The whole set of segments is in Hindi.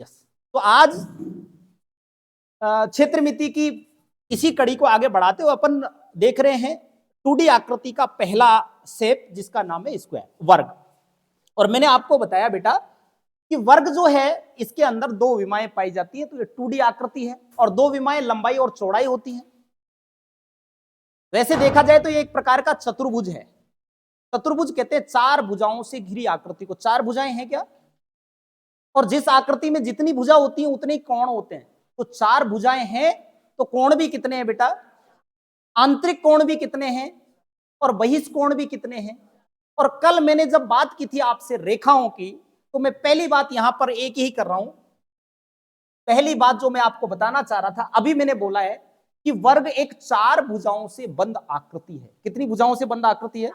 यस। तो आज क्षेत्रमिति की इसी कड़ी को आगे बढ़ाते हुए अपन देख रहे हैं 2D आकृति का पहला शेप जिसका नाम है स्क्वायर, वर्ग। और मैंने आपको बताया बेटा कि वर्ग जो है इसके अंदर दो विमाएं पाई जाती है, तो ये 2D आकृति है और दो विमाएं लंबाई और चौड़ाई होती हैं। वैसे देखा जाए तो ये एक प्रकार का चतुर्भुज है। चतुर्भुज कहते हैं चार भुजाओं से घिरी आकृति को। चार भुजाएं हैं क्या? और जिस आकृति में जितनी भुजा होती है उतने ही कोण होते हैं। तो चार भुजाएं हैं तो कोण भी कितने हैं बेटा? आंतरिक कोण भी कितने हैं और बहिष्ठ कोण भी कितने हैं। और कल मैंने जब बात की थी आपसे रेखाओं की, तो मैं पहली बात यहां पर एक ही कर रहा हूं। पहली बात जो मैं आपको बताना चाह रहा था, अभी मैंने बोला है कि वर्ग एक चार भुजाओं से बंद आकृति है। कितनी भुजाओं से बंद आकृति है?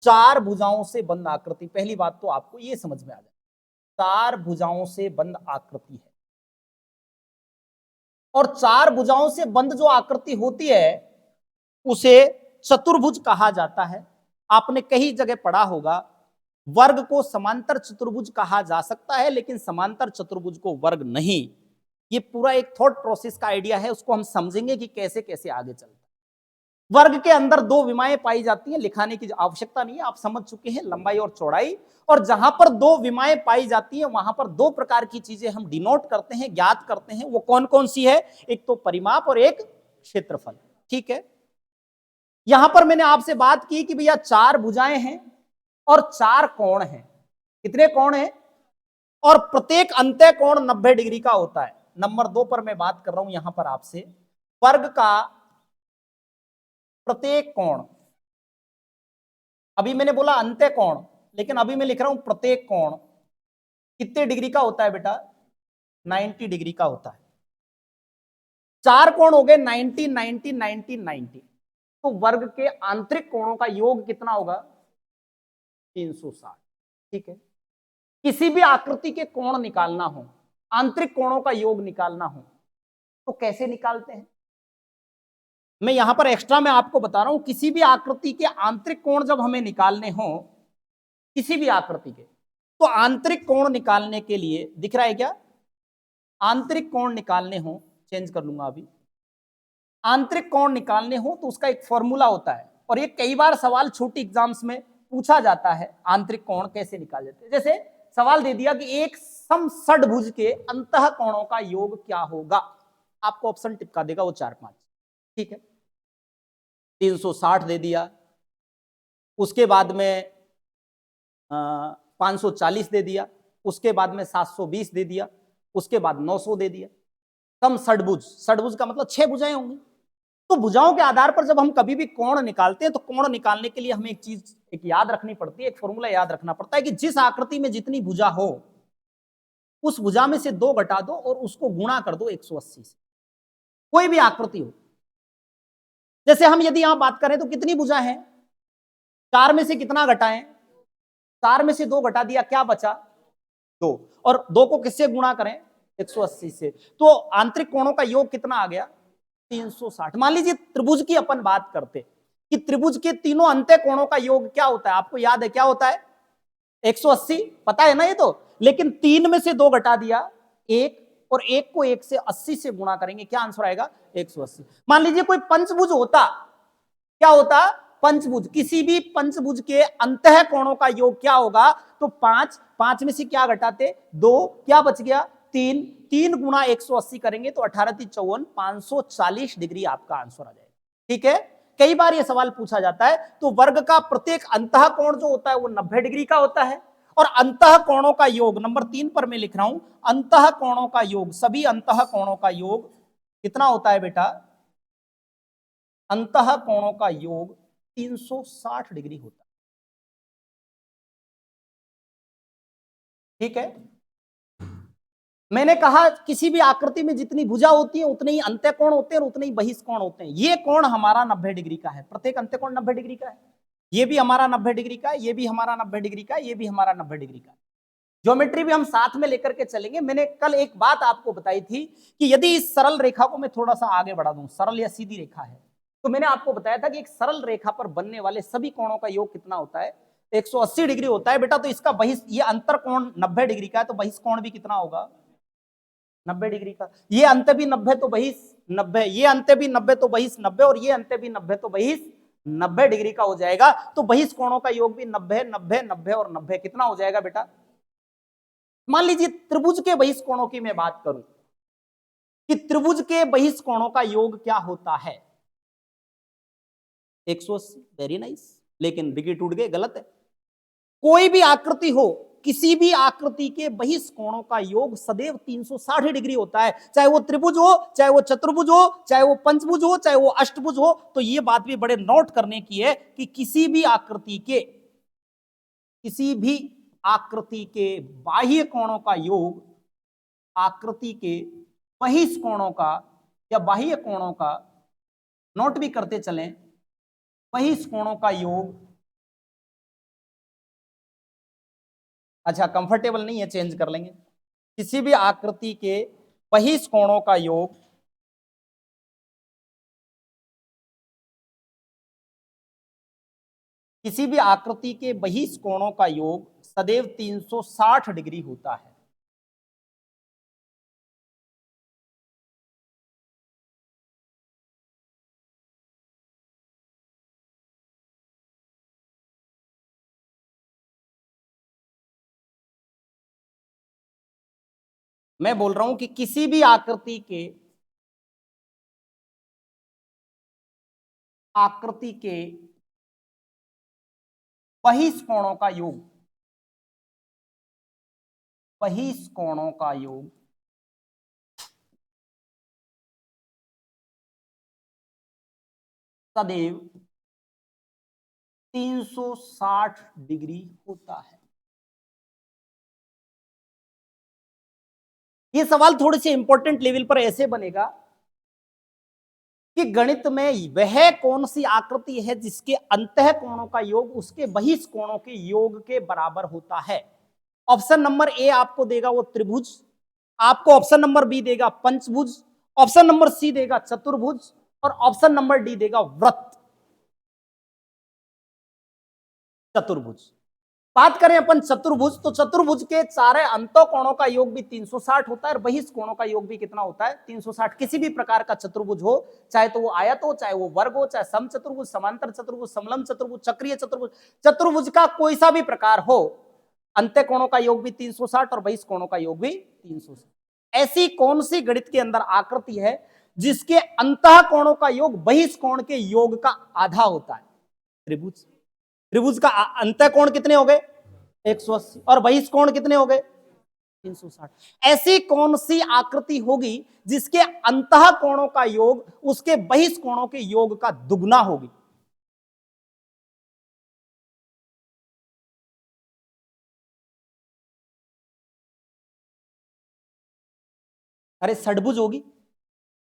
चार भुजाओं से बंद आकृति। पहली बात तो आपको यह समझ में आ जाए, चार भुजाओं से बंद आकृति है। और चार भुजाओं से बंद जो आकृति होती है उसे चतुर्भुज कहा जाता है। आपने कई जगह पढ़ा होगा वर्ग को समांतर चतुर्भुज कहा जा सकता है, लेकिन समांतर चतुर्भुज को वर्ग नहीं। ये पूरा एक थॉट प्रोसेस का आइडिया है, उसको हम समझेंगे कि कैसे कैसे आगे चलता है। वर्ग के अंदर दो विमाएं पाई जाती हैं, लिखाने की आवश्यकता नहीं है, आप समझ चुके हैं, लंबाई और चौड़ाई। और जहां पर दो विमाएं पाई जाती हैं वहां पर दो प्रकार की चीजें हम डिनोट करते हैं, ज्ञात करते हैं। वो कौन कौन सी है? एक तो परिमाप और एक क्षेत्रफल। ठीक है, यहां पर मैंने आपसे बात की कि भैया चार भुजाएं हैं और चार कोण हैं। कितने कोण हैं? और प्रत्येक अंत्य कोण 90 डिग्री का होता है। नंबर 2 पर मैं बात कर रहा हूं यहां पर आपसे, वर्ग का प्रत्येक कोण। अभी मैंने बोला अंत्य कोण, लेकिन अभी मैं लिख रहा हूं प्रत्येक कोण कितने डिग्री का होता है बेटा? 90 डिग्री का होता है। चार कोण हो गए 90 90 90 90। तो वर्ग के आंतरिक कोणों का योग कितना होगा? 360। ठीक है, किसी भी आकृति के कोण निकालना हो, आंतरिक कोणों का योग निकालना हो, तो कैसे निकालते हैं? मैं यहां पर एक्स्ट्रा में आपको बता रहा हूं, किसी भी आकृति के आंतरिक कोण जब हमें निकालने हो, किसी भी आकृति के, तो आंतरिक कोण निकालने के लिए दिख रहा है क्या? आंतरिक कोण निकालने हो, चेंज कर लूंगा अभी, आंतरिक कोण निकालने हो तो उसका एक फॉर्मूला होता है। और ये कई बार सवाल छोटी एग्जाम्स में पूछा जाता है, आंतरिक कोण कैसे निकाल देते हैं। जैसे सवाल दे दिया कि एक समषड्भुज के अंतः कोणों का योग क्या होगा, आपको ऑप्शन टिपका देगा वो 4-5। ठीक है, 360 दे दिया, उसके बाद में 540 दे दिया, उसके बाद में 720 दे दिया, उसके बाद 900 दे दिया। समषड्भुज, षड्भुज का मतलब 6 भुजाएं होंगी। तो भुजाओं के आधार पर जब हम कभी भी कोण निकालते हैं तो कोण निकालने के लिए हमें एक चीज एक याद रखनी पड़ती है, एक फॉर्मूला याद रखना पड़ता है कि जिस आकृति में जितनी भुजा हो उस भुजा में से 2 घटा दो और उसको गुणा कर दो 180 से। कोई भी आकृति हो, जैसे हम यदि यहां बात करें तो कितनी भुजा है? 4 में से कितना घटाएं? 4 में से 2 घटा दिया, क्या बचा? 2। और 2 को किससे गुणा करें? 180 से। तो आंतरिक कोणों का योग कितना आ गया? 360। मान लीजिए त्रिभुज की अपन बात करते कि त्रिभुज के तीनों अंत्य कोणों का योग क्या होता है, आपको याद है क्या होता है? 180, पता है ना ये तो। लेकिन 3 में से 2 घटा दिया 1, और 1 को 1 से 80 से गुणा करेंगे, क्या आंसर आएगा? 180। मान लीजिए कोई पंचभुज होता, क्या होता? पंचभुज। किसी भी पंचभुज के अंतः कोणों का योग क्या होगा? तो 5 में से क्या घटाते? 2, क्या बच गया? 3। 3 गुणा 180 करेंगे तो 18 × 54, 540 डिग्री आपका आंसर आ जाएगा। ठीक है, कई बार यह सवाल पूछा जाता है। तो वर्ग का प्रत्येक अंतः कोण जो होता है वो 90 डिग्री का होता है। और अंतः कोणों का योग नंबर 3 पर मैं लिख रहा हूं, अंतः कोणों का योग, सभी अंतः कोणों का योग कितना होता है बेटा? अंतः कोणों का योग 360 डिग्री होता है। ठीक है, मैंने कहा किसी भी आकृति में जितनी भुजा होती है उतने ही अंत्य कोण होते हैं और उतने ही बहिष्ठ कोण होते हैं। ये कोण हमारा 90 डिग्री का है, प्रत्येक अंत्य कोण 90 डिग्री का है। ये भी हमारा 90 डिग्री का है, ये भी हमारा 90 डिग्री का है, ये भी हमारा 90 डिग्री का है। ज्योमेट्री भी हम साथ में लेकर के चलेंगे। मैंने कल एक बात आपको बताई थी कि यदि इस सरल रेखा को मैं थोड़ा सा आगे बढ़ा दूं, सरल या सीधी रेखा है, तो मैंने आपको बताया था कि एक सरल रेखा पर बनने वाले सभी कोणों का योग कितना होता है? 180 डिग्री होता है बेटा। तो इसका बहिष्ठ, ये अंतर कोण 90 डिग्री का है, तो बहिष्ठ कोण भी कितना होगा? 90 डिग्री का। ये अंत भी 90 तो बहिस 90, ये अंत भी 90 तो बहिस 90, और ये अंत भी 90 तो बहिस 90 डिग्री का हो जाएगा। तो बहिस कोणों का योग भी 90 90 90 और 90 कितना हो जाएगा बेटा? मान लीजिए त्रिभुज के बहिस कोणों की मैं बात करूं कि त्रिभुज के बहिस कोणों का योग क्या होता है? 180। Very nice. लेकिन डिग्री टूट गए, गलत है। कोई भी आकृति हो, किसी भी आकृति के बहिस कोणों का योग सदैव 360 डिग्री होता है, चाहे वो त्रिभुज हो, चाहे वो चतुर्भुज हो, चाहे वो पंचभुज हो, चाहे वो अष्टभुज हो। तो ये बात भी बड़े नोट करने की है कि किसी भी आकृति के बाह्य कोणों का योग आकृति के बहिस कोणों का या बाह्य कोणों का, नोट भी करते चलें, बहिस कोणों का योग, अच्छा कंफर्टेबल नहीं है, चेंज कर लेंगे। किसी भी आकृति के बहिस कोणों का योग किसी भी आकृति के बहिस कोणों का योग सदैव 360 डिग्री होता है। मैं बोल रहा हूं कि किसी भी आकृति के बहिस कोणों का योग, बहिस कोणों का योग सदैव 360 डिग्री होता है। ये सवाल थोड़े से इंपॉर्टेंट लेवल पर ऐसे बनेगा कि गणित में वह कौन सी आकृति है जिसके अंतः कोणों का योग उसके बहिष कोणों के योग के बराबर होता है। ऑप्शन नंबर ए आपको देगा वो त्रिभुज, आपको ऑप्शन नंबर बी देगा पंचभुज, ऑप्शन नंबर सी देगा चतुर्भुज, और ऑप्शन नंबर डी देगा वृत्त चतुर्भुज। बात करें अपन चतुर्भुज, तो चतुर्भुज के सारे अंतों कोणों का योग भी 360 होता है और बहिष कोणों का योग भी कितना होता है? 360। किसी भी प्रकार का चतुर्भुज हो, चाहे तो वो आयत हो, चाहे वो वर्ग हो, चाहे सम चतुर्भुज, समांतर चतुर्भुज, समलंब चतुर्भुज, चक्रीय चतुर्भुज, चतुर्भुज का कोई सा भी प्रकार हो, अंत्य कोणों का योग भी 360 और बहिष कोणों का योग भी 360। ऐसी कौन सी गणित के अंदर आकृति है जिसके अंतः कोणों का योग बहिष कोण के योग का आधा होता है? त्रिभुज। त्रिभुज का अंतः कोण कितने हो गए? 180, और बहिष कोण कितने हो गए? 360। ऐसी कौन सी आकृति होगी जिसके अंतः कोणों का योग उसके बहिष कोणों के योग का दुगना होगी? अरे षडभुज होगी।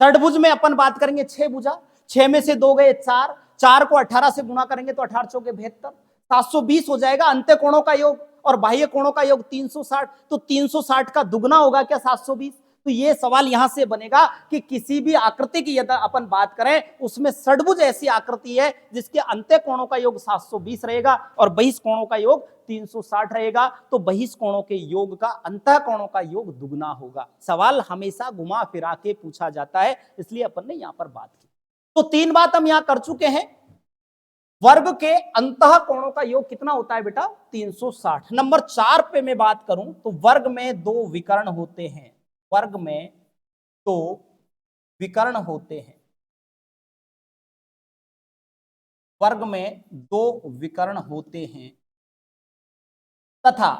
षडभुज में अपन बात करेंगे 6 भुजा, 6 में से 2 गए 4, 4 को 18 से गुणा करेंगे तो 18 चौके 72, 720 हो जाएगा अंत्य कोणों का योग, और बाह्य कोणों का योग 360। तो 360 का दुगना होगा क्या? 720। तो ये सवाल यहां से बनेगा कि किसी भी आकृति की यदि अपन बात करें उसमें षडभुज ऐसी आकृति है जिसके अंत्य कोणों का योग 720 रहेगा और बहिष कोणों का योग 360 रहेगा। तो बहिष कोणों के योग का अंतः कोणों का योग दुगना होगा। सवाल हमेशा घुमा फिरा के पूछा जाता है, इसलिए अपन ने यहां पर बात की। तो 3 बात हम यहां कर चुके हैं। वर्ग के अंतः कोणों का योग कितना होता है बेटा? 360। नंबर 4 पे मैं बात करूं तो वर्ग में 2 विकर्ण होते हैं। वर्ग में 2 विकर्ण होते हैं। वर्ग में 2 विकर्ण होते हैं तथा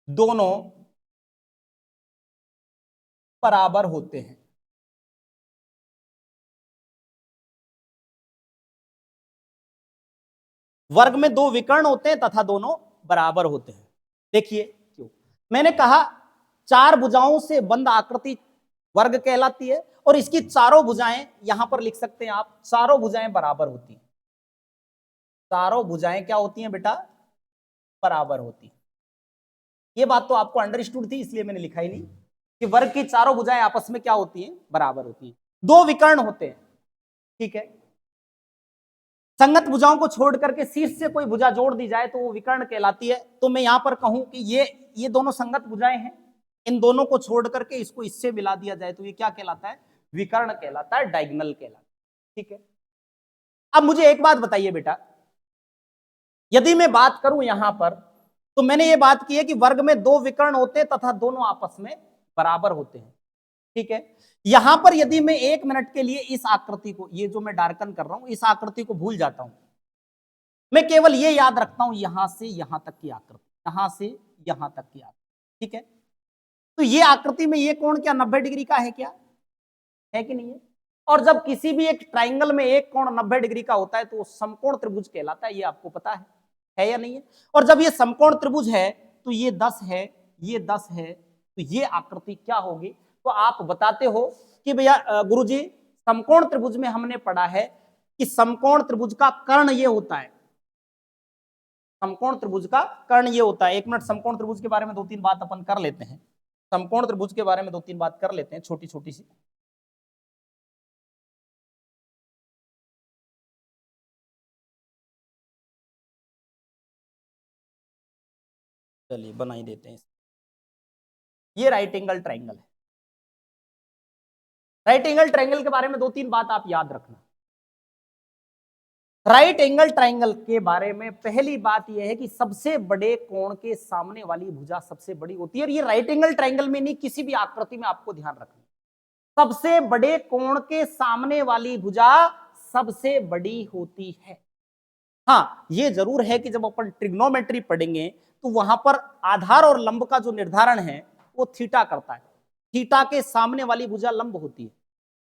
दोनों बराबर होते हैं। वर्ग में 2 विकर्ण होते हैं तथा दोनों बराबर होते हैं। देखिए क्यों मैंने कहा 4 भुजाओं से बंद आकृति वर्ग कहलाती है, और इसकी चारों भुजाएं यहां पर लिख सकते हैं आप, चारों भुजाएं बराबर होती हैं। चारों भुजाएं क्या होती हैं बेटा? बराबर होती हैं। ये बात तो आपको अंडरस्टूड थी, इसलिए मैंने लिखा ही नहीं कि वर्ग की चारों भुजाएं आपस में क्या होती हैं? बराबर होती हैं। 2 विकर्ण होते हैं, ठीक है। संगत भुजाओं को छोड़ करके शीर्ष से कोई भुजा जोड़ दी जाए तो वो विकर्ण कहलाती है। तो मैं यहां पर कहूं कि ये दोनों संगत भुजाएं हैं, इन दोनों को छोड़ करके इसको इससे मिला दिया जाए तो ये क्या कहलाता है? विकर्ण कहलाता है, डायगोनल कहलाता है। ठीक है, अब मुझे एक बात बताइए बेटा, यदि मैं बात करूं यहां पर, तो मैंने ये बात की है कि वर्ग में दो विकर्ण होते हैं तथा दोनों आपस में बराबर होते हैं। ठीक है, यहां पर यदि मैं 1 मिनट के लिए इस आकृति को, ये जो मैं डार्कन कर रहा हूं, इस आकृति को भूल जाता हूं, मैं केवल ये याद रखता हूं यहां से यहां तक की आकृति, यहां से यहां तक की आकृति। ठीक है, तो ये आकृति में ये कोण क्या 90 डिग्री का है? क्या है कि नहीं है? और जब किसी भी एक ट्राइंगल में एक कोण 90 डिग्री का होता है तो वो समकोण त्रिभुज कहलाता है, ये आपको पता है या नहीं है? और जब ये समकोण त्रिभुज है तो ये 10 है, ये 10 है, तो ये आकृति क्या होगी? तो आप बताते हो कि भैया गुरुजी, समकोण त्रिभुज में हमने पढ़ा है कि समकोण त्रिभुज का कर्ण ये होता है, समकोण त्रिभुज का कर्ण ये होता है। 1 मिनट, समकोण त्रिभुज के बारे में 2-3 बात अपन कर लेते हैं, समकोण त्रिभुज के बारे में 2-3 बात कर लेते हैं, छोटी छोटी सी। चलिए बना ही देते हैं। ये राइट एंगल ट्राइंगल है। राइट एंगल ट्राइंगल के बारे में 2-3 बात आप याद रखना। राइट एंगल ट्राइंगल के बारे में पहली बात यह है कि सबसे बड़े कोण के सामने वाली भुजा सबसे बड़ी होती है। और ये राइट एंगल ट्राइंगल में नहीं, किसी भी आकृति में आपको ध्यान रखना, सबसे बड़े कोण के सामने वाली भुजा सबसे बड़ी होती है। हाँ, ये जरूर है कि जब अपन ट्रिग्नोमेट्री पढ़ेंगे तो वहां पर आधार और लंब का जो निर्धारण है वो थीटा करता है। थीटा के सामने वाली भुजा लंब होती है।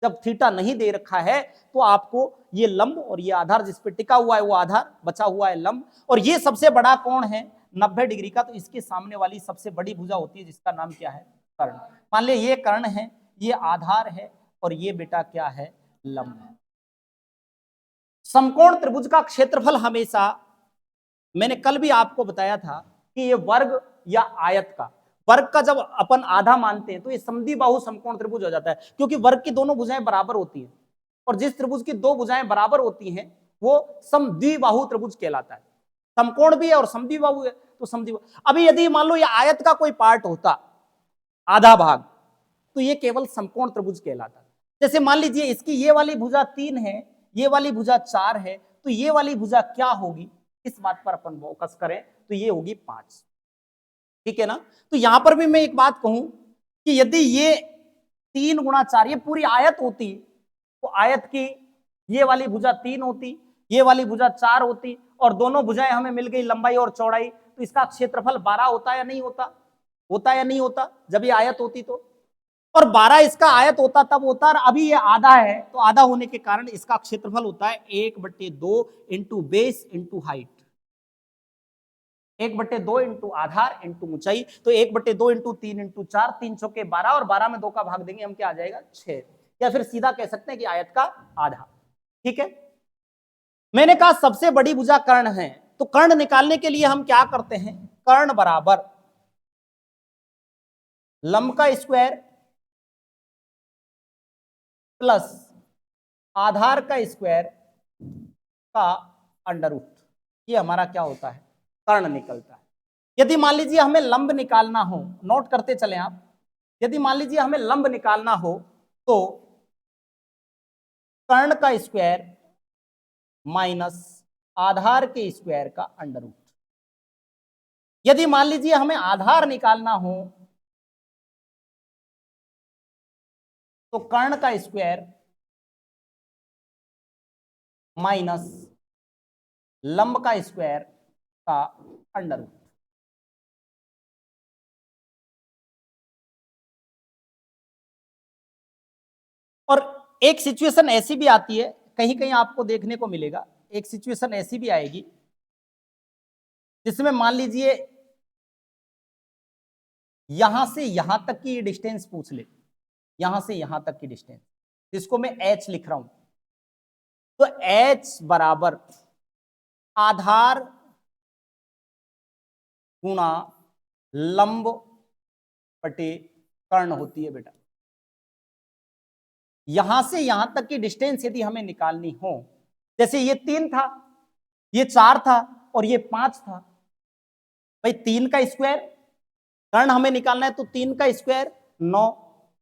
जब थीटा नहीं दे रखा है तो आपको ये लंब और ये आधार जिस पे टिका हुआ है वो आधार, बचा हुआ है लंब, और ये सबसे बड़ा कोण है 90 डिग्री का, तो इसके सामने वाली सबसे बड़ी भुजा होती है जिसका नाम क्या है? कर्ण। मान लिया ये कर्ण है, ये आधार है, और ये बेटा क्या है? लंब है। समकोण त्रिभुज का क्षेत्रफल हमेशा, मैंने कल भी आपको बताया था कि ये वर्ग या आयत का, वर्ग का जब अपन आधा मानते हैं तो ये समद्विबाहु समकोण त्रिभुज हो जाता है, क्योंकि वर्ग की दोनों भुजाएं बराबर होती हैं, और जिस त्रिभुज की दो भुजाएं बराबर होती हैं वो समद्विबाहु त्रिभुज कहलाता है। समकोण भी है और समद्विबाहु है, तो समद्विबाहु। अभी यदि मान लो ये आयत का कोई पार्ट होता, आधा भाग, तो ये केवल समकोण त्रिभुज कहलाता। जैसे मान लीजिए इसकी ये वाली भुजा 3 है, ये वाली भुजा 4 है, तो ये वाली भुजा क्या होगी? इस बात पर अपन फोकस करें तो ये होगी 5। ठीक है ना? तो यहां पर भी मैं एक बात कहूं कि यदि ये 3 गुणा 4 ये पूरी आयत होती तो आयत की ये वाली भुजा 3 होती, ये वाली भुजा 4 होती, और दोनों भुजाएं हमें मिल गई लंबाई और चौड़ाई, तो इसका क्षेत्रफल 12 होता या नहीं होता? होता या नहीं होता जब ये आयत होती तो? और 12 इसका आयत होता तब होता, और अभी ये आधा है तो आधा होने के कारण इसका क्षेत्रफल होता है 1/2 into base into height, 1/2 into आधार इंटू ऊंचाई, तो 1/2 इंटू 3 इंटू 4, 3 चौके 12, और 12 में 2 का भाग देंगे हम, क्या आ जाएगा? 6, या फिर सीधा कह सकते हैं कि आयत का आधा। ठीक है, मैंने कहा सबसे बड़ी भुजा कर्ण है, तो कर्ण निकालने के लिए हम क्या करते हैं? कर्ण बराबर लंब का स्क्वायर प्लस आधार का स्क्वायर का अंडर रूट, ये हमारा क्या होता है? कर्ण निकलता है। यदि मान लीजिए हमें लंब निकालना हो, नोट करते चलें आप, यदि मान लीजिए हमें लंब निकालना हो तो कर्ण का स्क्वायर माइनस आधार के स्क्वायर का अंडर रूट। यदि मान लीजिए हमें आधार निकालना हो तो कर्ण का स्क्वायर माइनस लंब का स्क्वायर का अंडर रूट। और एक सिचुएशन ऐसी भी आती है, कहीं कहीं आपको देखने को मिलेगा, एक सिचुएशन ऐसी भी आएगी जिसमें मान लीजिए यहां से यहां तक की डिस्टेंस पूछ ले, यहां से यहां तक की डिस्टेंस, जिसको मैं h लिख रहा हूं, तो h बराबर आधार गुणा लंब बटे कर्ण होती है बेटा। यहां से यहां तक की डिस्टेंस यदि हमें निकालनी हो, जैसे ये 3 था, ये 4 था और ये 5 था, भाई 3 का स्क्वायर कर्ण हमें निकालना है तो 3 का स्क्वायर 9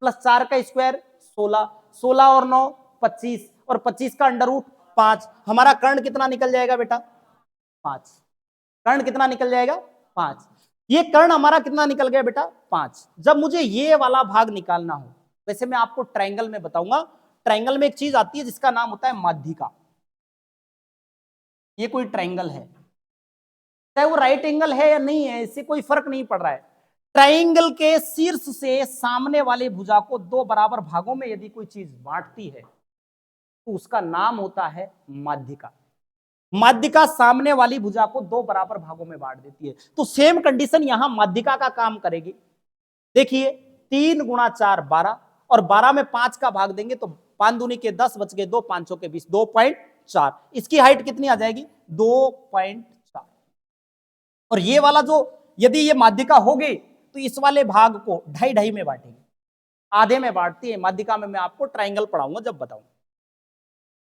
प्लस 4 का स्क्वायर 16, 16 और 9 25 और 25 का अंडर रूट 5। हमारा कर्ण कितना निकल जाएगा बेटा? 5। कर्ण कितना निकल जाएगा? 5। ये कर्ण हमारा कितना निकल गया बेटा? 5। जब मुझे ये वाला भाग निकालना हो, वैसे मैं आपको ट्रायंगल में बताऊंगा, ट्रायंगल में एक चीज आती है जिसका नाम होता है माध्यिका। ये कोई ट्रायंगल है, चाहे वो राइट एंगल है या नहीं है, इससे कोई फर्क नहीं पड़ रहा है। ट्रायंगल के शीर्ष से सामने वाली भुजा को 2 बराबर भागों में यदि कोई चीज बांटती है तो उसका नाम होता है माध्यिका। माध्यिका सामने वाली भुजा को 2 बराबर भागों में बांट देती है। तो सेम कंडीशन यहां माध्यिका का काम करेगी। देखिए 3 गुणा 4 12 और 12 में 5 का भाग देंगे तो 5 दूनी के 10 बच गए 2, 5 के 20, 2.4। इसकी हाइट कितनी आ जाएगी? 2.4। और ये वाला जो यदि ये माध्यिका होगी तो इस वाले भाग को 2.5 में बांटेंगे, आधे में बांटती है माध्यिका में। मैं आपको ट्रायंगल पढ़ाऊंगा जब बताऊंगा।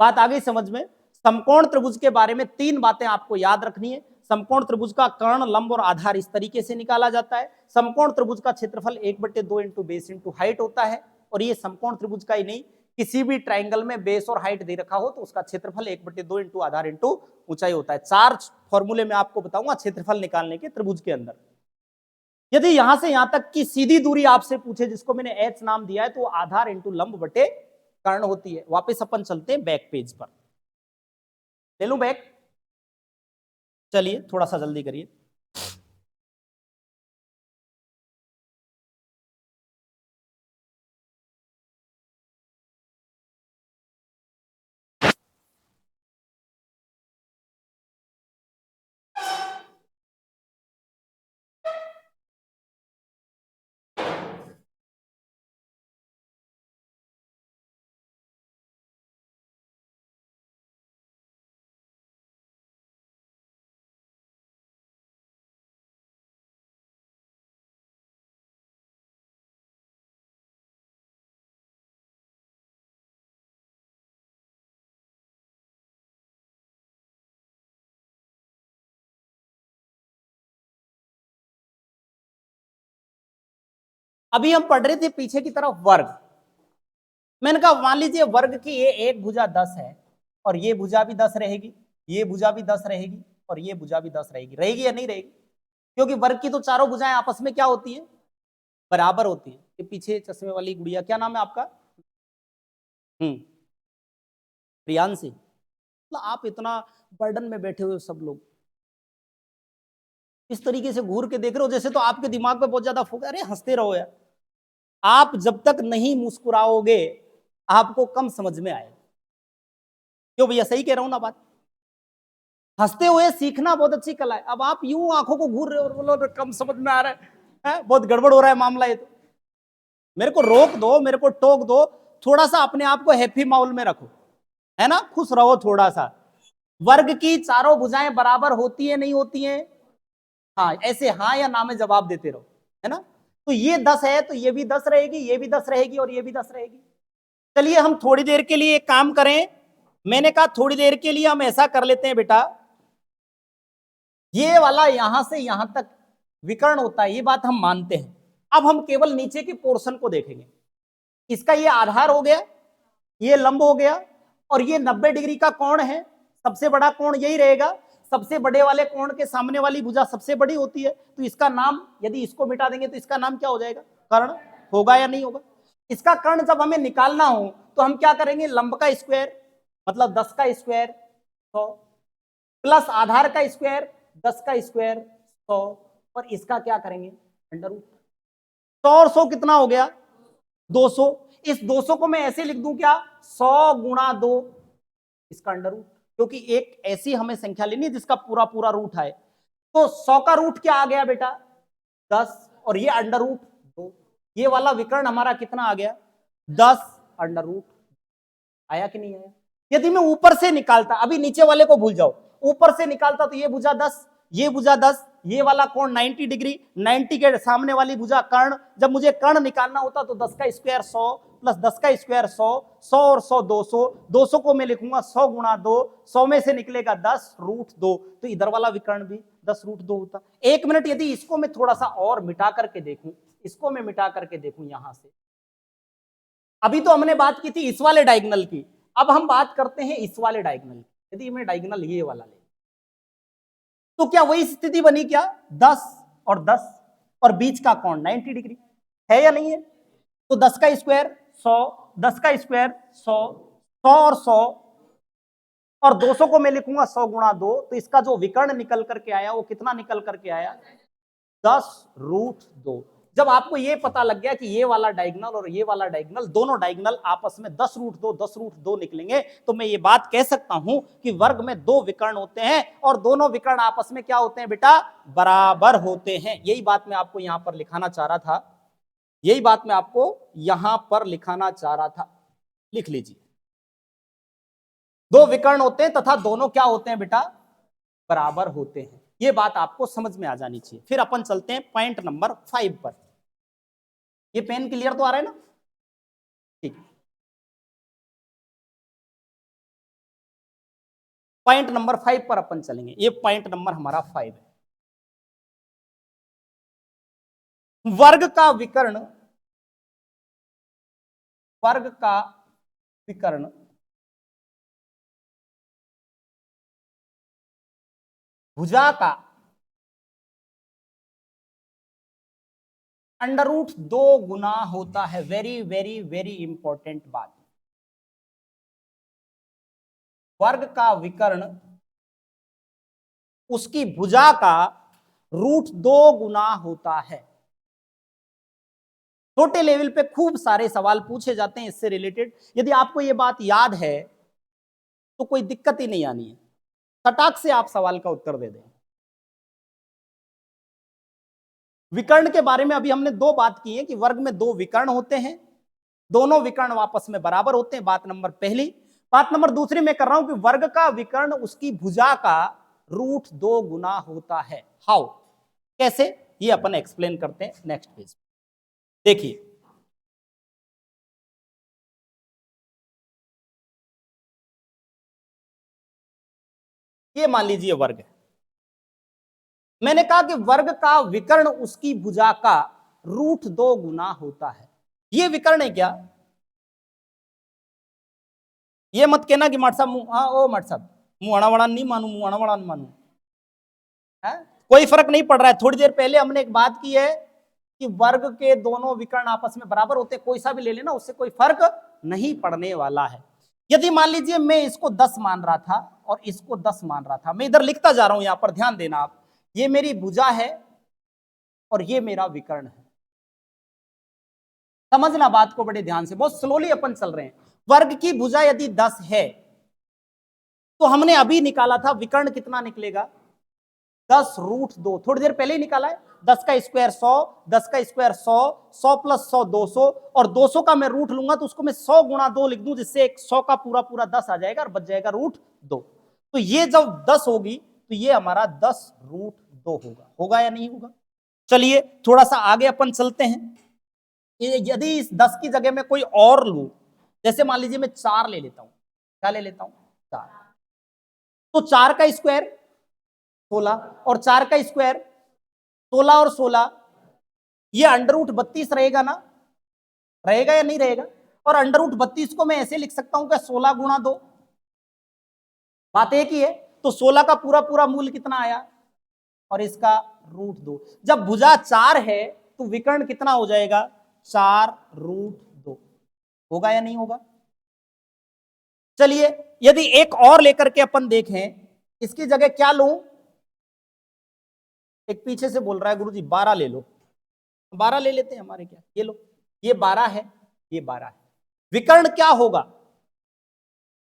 बात आ गई समझ में? समकोण त्रिभुज के बारे में 3 बातें आपको याद रखनी है। समकोण त्रिभुज का कर्ण, लंब और आधार इस तरीके से निकाला जाता है। समकोण त्रिभुज का क्षेत्रफल 1/2 इंटू बेस इंटू हाइट होता है। और ये समकोण त्रिभुज का ही नहीं, किसी भी ट्रायंगल में बेस और हाइट दे रखा हो तो उसका क्षेत्रफल 1/2 इंटू आधार इंटू ऊंचाई होता है। 4 फॉर्मूले में आपको बताऊंगा क्षेत्रफल निकालने के त्रिभुज के अंदर। यदि यहां से यहां तक की सीधी दूरी आपसे पूछे, जिसको मैंने एच नाम दिया है, तो आधार इंटू लंब बटे कर्ण होती है। वापस अपन चलते हैं बैक पेज पर। ले लूं बैक? चलिए थोड़ा सा जल्दी करिए। अभी हम पढ़ रहे थे पीछे की तरफ वर्ग। मैंने कहा मान लीजिए वर्ग की ये एक भुजा 10 है और ये भुजा भी 10 रहेगी, ये भुजा भी 10 रहेगी और ये भुजा भी 10 रहेगी। रहेगी या नहीं रहेगी? क्योंकि वर्ग की तो चारों भुजाएं आपस में क्या होती है? बराबर होती है। ये पीछे चश्मे वाली गुड़िया, क्या नाम है आपका? प्रियांशी। मतलब आप इतना बर्डन में बैठे हुए सब लोग इस तरीके से घूर के देख रहे हो जैसे तो आपके दिमाग पे बहुत ज्यादा फोकस। अरे हंसते रहो यार, आप जब तक नहीं मुस्कुराओगे आपको कम समझ में आएगा। क्यों भैया, सही कह रहा हूं ना बात? हंसते हुए सीखना बहुत अच्छी कला है। अब आप यूं आंखों को घूर रहे हो और बोलो कम समझ में आ रहा है, बहुत गड़बड़ हो रहा है मामला। ये तो मेरे को रोक दो, मेरे को टोक दो, थोड़ा सा अपने आप को हैप्पी माहौल में रखो, है ना, खुश रहो थोड़ा सा। वर्ग की चारों भुजाएं बराबर होती है नहीं होती हैं? हाँ, ऐसे हाँ या ना में जवाब देते रहो, है ना। तो ये 10 है तो ये भी 10 रहेगी, ये भी 10 रहेगी और ये भी 10 रहेगी। चलिए हम थोड़ी देर के लिए एक काम करें। मैंने कहा थोड़ी देर के लिए हम ऐसा कर लेते हैं बेटा, ये वाला यहां से यहां तक विकर्ण होता है, ये बात हम मानते हैं। अब हम केवल नीचे के पोर्शन को देखेंगे। इसका ये आधार हो गया, ये लंब हो गया और ये 90 डिग्री का कोण है। सबसे बड़ा कोण यही रहेगा। सबसे बड़े वाले कोण के सामने वाली भुजा सबसे बड़ी होती है, तो इसका नाम, यदि इसको मिटा देंगे तो इसका नाम क्या हो जाएगा? कर्ण होगा या नहीं होगा? इसका कर्ण जब हमें निकालना हो तो हम क्या करेंगे? लंब का स्क्वायर मतलब 10 का स्क्वायर 100 प्लस आधार का स्क्वायर 10 का स्क्वायर 100 और इसका क्या करेंगे? Under root. 100 और 100 कितना हो गया? 200। इस 200 को मैं ऐसे लिख दूं क्या? 100 गुणा 2 इसका अंडर रूट, क्योंकि एक ऐसी हमें संख्या लेनी है जिसका पूरा पूरा रूट आए। तो 100 का रूट क्या आ गया बेटा? 10 और ये अंडर रूट 2। ये वाला विकर्ण हमारा कितना आ गया? 10 अंडर रूट। आया कि नहीं आया? यदि मैं ऊपर से निकालता, अभी नीचे वाले को भूल जाओ, ऊपर से निकालता तो ये भुजा 10, ये भुजा 10, ये वाला कोण 90 डिग्री, 90 के सामने वाली भुजा कर्ण। जब मुझे कर्ण निकालना होता तो 10 का स्क्वायर 100 प्लस 10 का स्क्वायर 100, 100 और 100 200, 200 को मैं लिखूंगा 100 गुणा 2, 100 में से निकलेगा 10 रूट 2, तो इधर वाला विकर्ण भी 10 रूट 2 होता। एक मिनट, यदि इसको मैं थोड़ा सा और मिटा करके देखूं, इसको मैं मिटा करके देखूं यहां से, अभी तो हमने बात की थी इस वाले डायगोनल की, अब हम बात करते हैं इस वाले डायगोनल की। यदि मैं डायगोनल ये वाला ले तो क्या वही स्थिति बनी क्या, 10 और 10 और बीच का कोण 90 डिग्री है या नहीं है? तो 10 का स्क्वायर 100, 10 का स्क्वायर 100, 100 और 100 और 200 को मैं लिखूंगा 100 गुणा 2, तो इसका जो विकर्ण निकल करके आया वो कितना निकल करके आया, 10 रूट 2। जब आपको ये पता लग गया कि ये वाला डायगोनल और ये वाला डायगोनल, दोनों डायगोनल आपस में 10 रूट 2 10 रूट 2 निकलेंगे, तो मैं ये बात कह सकता हूं कि वर्ग में दो विकर्ण होते हैं और दोनों विकर्ण आपस में क्या होते हैं बेटा, बराबर होते हैं। यही बात मैं आपको यहां पर लिखाना चाह रहा था, यही बात मैं आपको यहां पर लिखाना चाह रहा था, लिख लीजिए। दो विकर्ण होते हैं तथा दोनों क्या होते हैं बेटा, बराबर होते हैं। ये बात आपको समझ में आ जानी चाहिए। फिर अपन चलते हैं पॉइंट नंबर 5 पर। ये पेन क्लियर तो आ रहा है ना? ठीक, पॉइंट नंबर 5 पर अपन चलेंगे। ये पॉइंट नंबर हमारा 5 है। वर्ग का विकर्ण, वर्ग का विकर्ण भुजा का अंडर रूट 2 गुना होता है। वेरी वेरी वेरी इंपॉर्टेंट बात। वर्ग का विकर्ण उसकी भुजा का रूट 2 गुना होता है। छोटे लेवल पे खूब सारे सवाल पूछे जाते हैं इससे रिलेटेड। यदि आपको यह बात याद है तो कोई दिक्कत ही नहीं आनी है, सटाक से आप सवाल का उत्तर दे दें। विकर्ण के बारे में अभी हमने दो बात की है कि वर्ग में दो विकर्ण होते हैं, दोनों विकर्ण आपस में बराबर होते हैं, बात नंबर पहली। बात नंबर दूसरी मैं कर रहा हूं कि वर्ग का विकर्ण उसकी भुजा का रूट 2 गुना होता है। हाउ, कैसे, ये अपन एक्सप्लेन करते हैं नेक्स्ट पेज। देखिए, ये मान लीजिए वर्ग है, मैंने कहा कि वर्ग का विकर्ण उसकी भुजा का रूट 2 गुना होता है। ये विकर्ण है क्या? ये मत कहना कि मट साहब ओ मट साहब मुंह अड़ावड़ा नहीं मानू, मुंह अड़ावड़ा नहीं मानू है? कोई फर्क नहीं पड़ रहा है। थोड़ी देर पहले हमने एक बात की है कि वर्ग के दोनों विकर्ण आपस में बराबर होते हैं, कोई सा भी ले लेना, उससे कोई फर्क नहीं पड़ने वाला है। यदि मान लीजिए मैं इसको 10 मान रहा था और इसको 10 मान रहा था, मैं इधर लिखता जा रहा हूं, यहां पर ध्यान देना आप, ये मेरी भुजा है और ये मेरा विकर्ण है। समझना बात को बड़े ध्यान से, बहुत स्लोली अपन चल रहे हैं। वर्ग की भुजा यदि 10 है तो हमने अभी निकाला था विकर्ण कितना निकलेगा, 10 रूट 2, थोड़ी देर पहले ही निकाला है। 10 का स्क्वायर 100, 10 का स्क्वायर 100, 100 प्लस 100 200, और 200 का मैं रूट लूंगा तो उसको मैं 100 गुणा 2 लिख दूं, जिससे 100 का पूरा पूरा 10 आ जाएगा और बच जाएगा रूट 2। तो ये जब 10 होगी तो ये हमारा 10 रूट 2 होगा। होगा या नहीं होगा? चलिए थोड़ा सा आगे अपन चलते हैं। यदि इस 10 की जगह में कोई और लूं, जैसे मान लीजिए मैं 4 ले लेता हूं, क्या ले लेता हूं, 4, तो 4 का स्क्वायर 16 और 4 का स्क्वायर 16 और 16, ये अंडर रूट 32 रहेगा ना, रहेगा या नहीं रहेगा? और अंडर रूट 32 को मैं ऐसे लिख सकता हूं कि 16 गुणा 2, बात एक ही है। तो 16 का पूरा पूरा मूल कितना आया और इसका रूट 2। जब भुजा 4 है तो विकर्ण कितना हो जाएगा, 4 रूट 2। होगा या नहीं होगा? चलिए यदि एक और लेकर के अपन देखें, इसकी जगह क्या लूं, एक पीछे से बोल रहा है गुरुजी 12 ले लो, 12 ले लेते हैं, हमारे क्या, ये लो, ये 12 है, ये 12 है। विकर्ण क्या होगा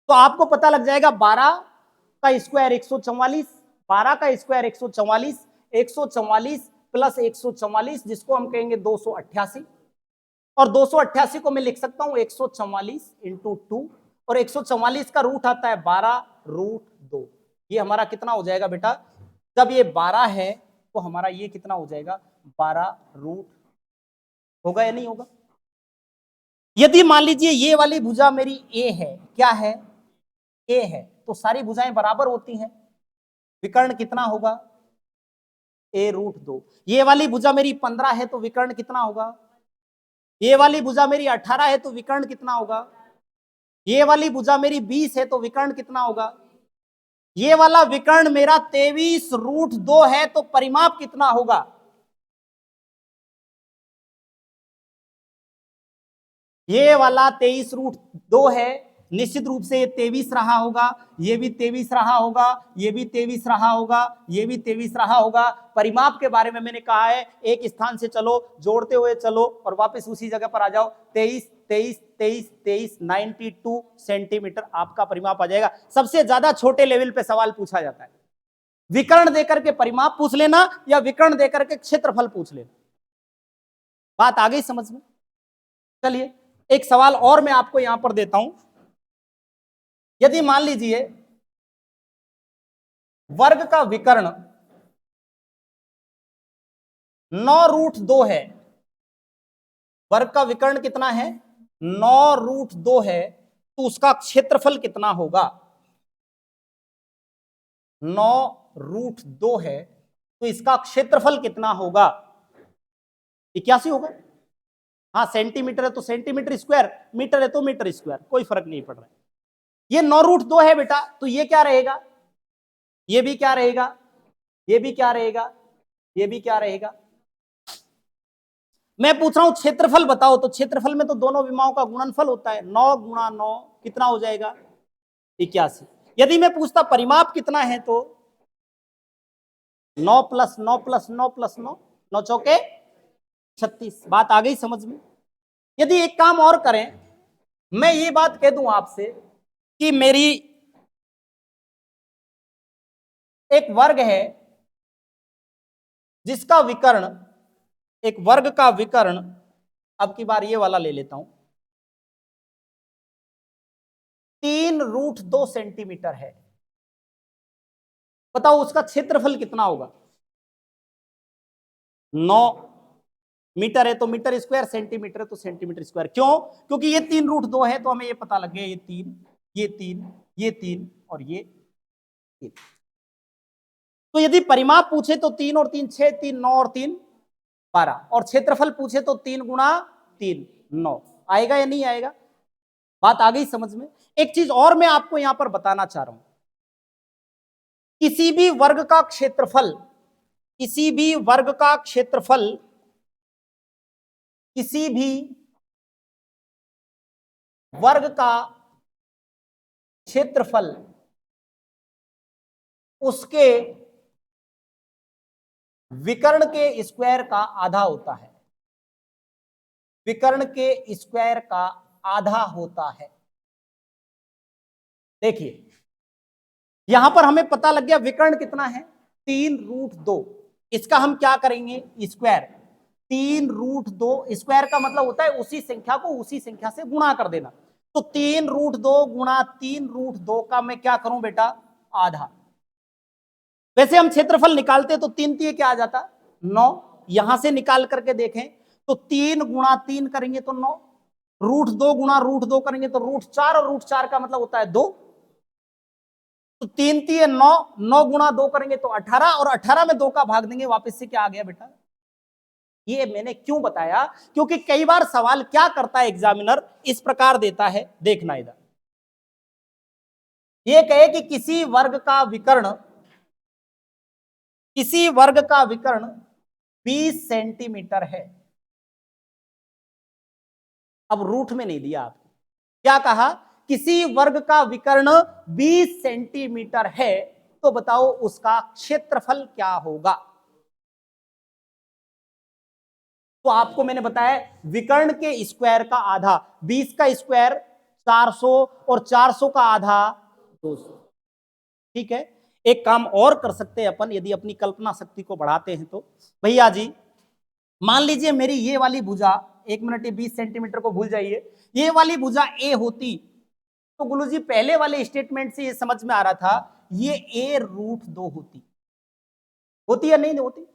तो आपको पता लग जाएगा, 12 का स्क्वायर 144, 12 का स्क्वायर 144, 144 प्लस 144 जिसको हम कहेंगे 288, और 288 को मैं लिख सकता हूं 144 इंटू 2, और 144 का रूट आता है 12 रूट 2। ये हमारा कितना हो जाएगा बेटा, जब ये 12 है तो हमारा ये कितना हो जाएगा, 12 रूट। होगा या नहीं होगा? यदि मान लीजिए ये वाली भुजा मेरी ए है, क्या है, ए है, तो सारी भुजाएं बराबर होती हैं, विकर्ण कितना होगा, a√2। ये वाली भुजा मेरी 15 है तो विकर्ण कितना होगा, ये वाली भुजा मेरी 18 है तो विकर्ण कितना होगा, ये वाली भुजा मेरी 20 है तो विकर्ण कितना होगा, ये वाला विकर्ण मेरा 23√2 है तो परिमाप कितना होगा। ये वाला 23√2 है, निश्चित रूप से ये 23 रहा होगा, ये भी 23 रहा होगा, ये भी 23 रहा होगा, ये भी 23 रहा होगा। परिमाप के बारे में मैंने कहा है, एक स्थान से चलो, जोड़ते हुए चलो और वापस उसी जगह पर आ जाओ। 23 23 23 23 92 सेंटीमीटर आपका परिमाप आ जाएगा। सबसे ज्यादा छोटे लेवल पे सवाल पूछा जाता है, विकर्ण देकर के परिमाप पूछ लेना या विकर्ण देकर के क्षेत्रफल पूछ लेना। बात आ गई समझ में। चलिए एक सवाल और मैं आपको यहां पर देता हूं। यदि मान लीजिए वर्ग का विकर्ण 9√2 है, वर्ग का विकर्ण कितना है, 9√2 है, तो उसका क्षेत्रफल कितना होगा। 9√2 है तो इसका क्षेत्रफल कितना होगा, 81 होगा। हाँ सेंटीमीटर है तो सेंटीमीटर स्क्वायर, मीटर है तो मीटर स्क्वायर, कोई फर्क नहीं पड़ रहा है। ये 9√2 है बेटा, तो ये क्या रहेगा, ये भी क्या रहेगा, ये भी क्या रहेगा, ये भी क्या रहेगा। मैं पूछ रहा हूं क्षेत्रफल बताओ, तो क्षेत्रफल में तो दोनों विमाओं का गुणनफल होता है, 9 × 9 कितना हो जाएगा, 81। यदि मैं पूछता परिमाप कितना है तो 9 + 9 + 9 + 9, 9 चौके 36। बात आ गई समझ में। यदि एक काम और करें, मैं ये बात कह दूं आपसे कि मेरी एक वर्ग है जिसका विकर्ण, एक वर्ग का विकर्ण, अब की बार ये वाला ले लेता हूं, 3√2 सेंटीमीटर है। बताओ उसका क्षेत्रफल कितना होगा। 9 मीटर है तो मीटर स्क्वायर, सेंटीमीटर है तो सेंटीमीटर स्क्वायर। क्यों, क्योंकि ये 3√2 है तो हमें ये पता लग गया, ये 3, ये 3, ये 3 और ये 3। तो यदि परिमाप पूछे तो 3 और 3 6, 3 9 और 3 12, और क्षेत्रफल पूछे तो 3 × 3 9। आएगा या नहीं आएगा। बात आ गई समझ में। एक चीज और मैं आपको यहां पर बताना चाह रहा हूं, किसी भी वर्ग का क्षेत्रफल, किसी भी वर्ग का क्षेत्रफल, किसी भी वर्ग का क्षेत्रफल उसके विकर्ण के स्क्वायर का आधा होता है, विकर्ण के स्क्वायर का आधा होता है। देखिए यहां पर हमें पता लग गया विकर्ण कितना है, 3√2। इसका हम क्या करेंगे, स्क्वायर। 3√2 स्क्वायर का मतलब होता है उसी संख्या को उसी संख्या से गुणा कर देना। तो 3√2 × 3√2 का मैं क्या करूं बेटा, आधा। वैसे हम क्षेत्रफल निकालते तो 3 3 क्या आ जाता, 9। यहां से निकाल करके देखें तो 3 × 3 करेंगे तो 9, √2 × √2 करेंगे तो √4, और √4 का मतलब होता है 2। तो 3 3 9, 9 × 2 करेंगे तो 18, और 18 में 2 का भाग देंगे, वापस से क्या आ गया बेटा। ये मैंने क्यों बताया, क्योंकि कई बार सवाल क्या करता है एग्जामिनर, इस प्रकार देता है, देखना इधर। ये कहे कि किसी वर्ग का विकर्ण, किसी वर्ग का विकर्ण 20 सेंटीमीटर है। अब रूट में नहीं दिया आपको, क्या कहा, किसी वर्ग का विकर्ण 20 सेंटीमीटर है, तो बताओ उसका क्षेत्रफल क्या होगा। तो आपको मैंने बताया विकर्ण के स्क्वायर का आधा, 20 का स्क्वायर 400 और 400 का आधा 200। ठीक है, एक काम और कर सकते हैं अपन, यदि अपनी कल्पना शक्ति को बढ़ाते हैं तो, भैया जी मान लीजिए मेरी ये वाली भुजा, 1 मिनट, ये 20 सेंटीमीटर को भूल जाइए, ये वाली भुजा ए होती तो गुरुजी पहले वाले स्टेटमेंट से ये समझ में आ रहा था ये a√2 होती या नहीं होती।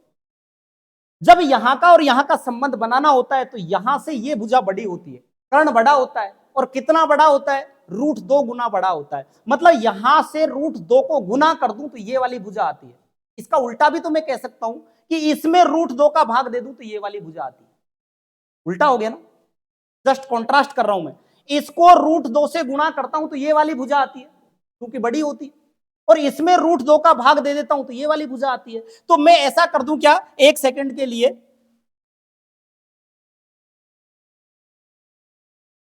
जब यहां का और यहां का संबंध बनाना होता है तो यहां से ये भुजा बड़ी होती है, कर्ण बड़ा होता है, और कितना बड़ा होता है, √2 गुना बड़ा होता है। मतलब यहां से √2 को गुना कर दूं तो ये वाली भुजा आती है। इसका उल्टा भी तो मैं कह सकता हूं कि इसमें √2 का भाग दे दूं तो ये वाली भुजा आती है। उल्टा हो गया ना, जस्ट कॉन्ट्रास्ट कर रहा हूं मैं। इसको √2 से गुणा करता हूं तो ये वाली भुजा आती है क्योंकि बड़ी होती है, और इसमें √2 का भाग दे देता हूं तो ये वाली भुजा आती है। तो मैं ऐसा कर दूं क्या, 1 सेकंड के लिए,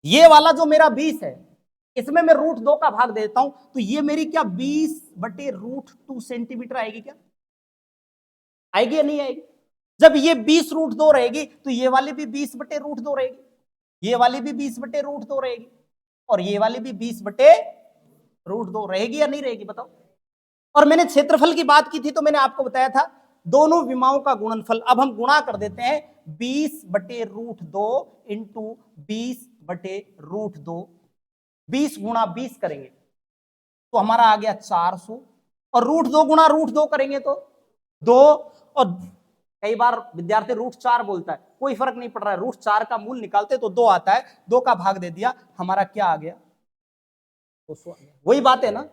ये वाला जो मेरा 20 है इसमें मैं √2 का भाग दे देता हूं तो ये मेरी क्या 20/√2 सेंटीमीटर आएगी क्या, आएगी या नहीं आएगी। जब ये 20√2 रहेगी तो ये वाली भी 20/√2 रहेगी, ये वाली भी 20/√2 रहेगी, और ये वाली भी 20/√2 रहेगी या नहीं रहेगी, बताओ। और मैंने क्षेत्रफल की बात की थी तो मैंने आपको बताया था दोनों विमाओं का गुणनफल। अब हम गुणा कर देते हैं, 20/√2 इंटू 20/√2, 20 गुणा 20 करेंगे तो हमारा आ गया 400, और √2 गुणा √2 करेंगे तो 2, और कई बार विद्यार्थी √4 बोलता है, कोई फर्क नहीं पड़ रहा है, √4 का मूल निकालते तो 2 आता है, 2 का भाग दे दिया, हमारा क्या आ गया, 200 आ गया। वही बात है ना।